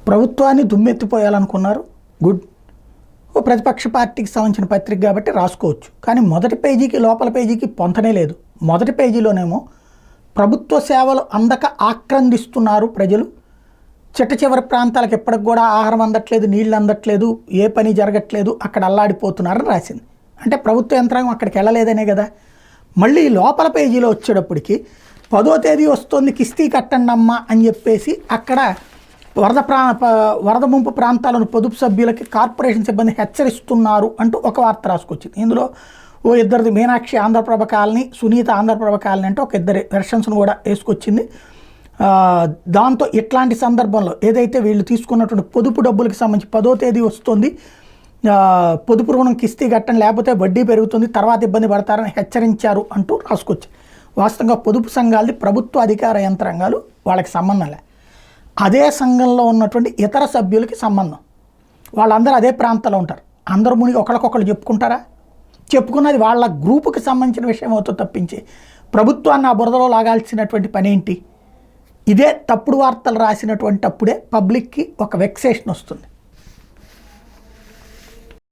ప్రభుత్వాన్ని దుమ్మెత్తిపోయాలనుకున్నారు. గుడ్. ఓ ప్రతిపక్ష పార్టీకి సంబంధించిన పత్రిక కాబట్టి రాసుకోవచ్చు. కానీ మొదటి పేజీకి లోపల పేజీకి పొంతనే లేదు. మొదటి పేజీలోనేమో ప్రభుత్వ సేవలు అందక ఆక్రందిస్తున్నారు ప్రజలు, చిట్ట చివరి ప్రాంతాలకు ఎప్పటికి కూడా ఆహారం అందట్లేదు, నీళ్ళు అందట్లేదు, ఏ పని జరగట్లేదు, అక్కడ అల్లాడిపోతున్నారని రాసింది. అంటే ప్రభుత్వ యంత్రాంగం అక్కడికి వెళ్ళలేదనే కదా. మళ్ళీ లోపల పేజీలో వచ్చేటప్పటికి 10వ తేదీ వస్తుంది కిస్తీ కట్టండి అమ్మ అని చెప్పేసి అక్కడ వరద ముంపు ప్రాంతాలను పొదుపు సభ్యులకి కార్పొరేషన్ సిబ్బంది హెచ్చరిస్తున్నారు అంటూ ఒక వార్త రాసుకొచ్చింది. ఇందులో ఓ ఇద్దరిది, మీనాక్షి ఆంధ్రప్రభ కాలనీ, సునీత ఆంధ్రప్రభ కాలనీ అంటే ఒక ఇద్దరి వెర్షన్స్ను కూడా వేసుకొచ్చింది. దాంతో ఇట్లాంటి సందర్భంలో ఏదైతే వీళ్ళు తీసుకున్నటువంటి పొదుపు డబ్బులకి సంబంధించి 10వ తేదీ వస్తుంది, పొదుపు రుణం కిస్తీ కట్టండి లేకపోతే వడ్డీ పెరుగుతుంది, తర్వాత ఇబ్బంది పడతారని హెచ్చరించారు అంటూ రాసుకొచ్చింది. వాస్తవంగా పొదుపు సంఘాలది ప్రభుత్వ అధికార యంత్రాంగాలు, వాళ్ళకి సంబంధం లే. అదే సంఘంలో ఉన్నటువంటి ఇతర సభ్యులకి సంబంధం. వాళ్ళందరూ అదే ప్రాంతంలో ఉంటారు. అందరూ మునిగి ఒకరికొకరు చెప్పుకుంటారా? చెప్పుకున్నది వాళ్ళ గ్రూపుకి సంబంధించిన విషయం అవుతుంది తప్పించి ప్రభుత్వాన్ని ఆ బురదలో లాగాల్సినటువంటి పని ఏంటి? ఇదే తప్పుడు వార్తలు రాసినటువంటి అప్పుడే పబ్లిక్కి ఒక వెక్సేషన్ వస్తుంది.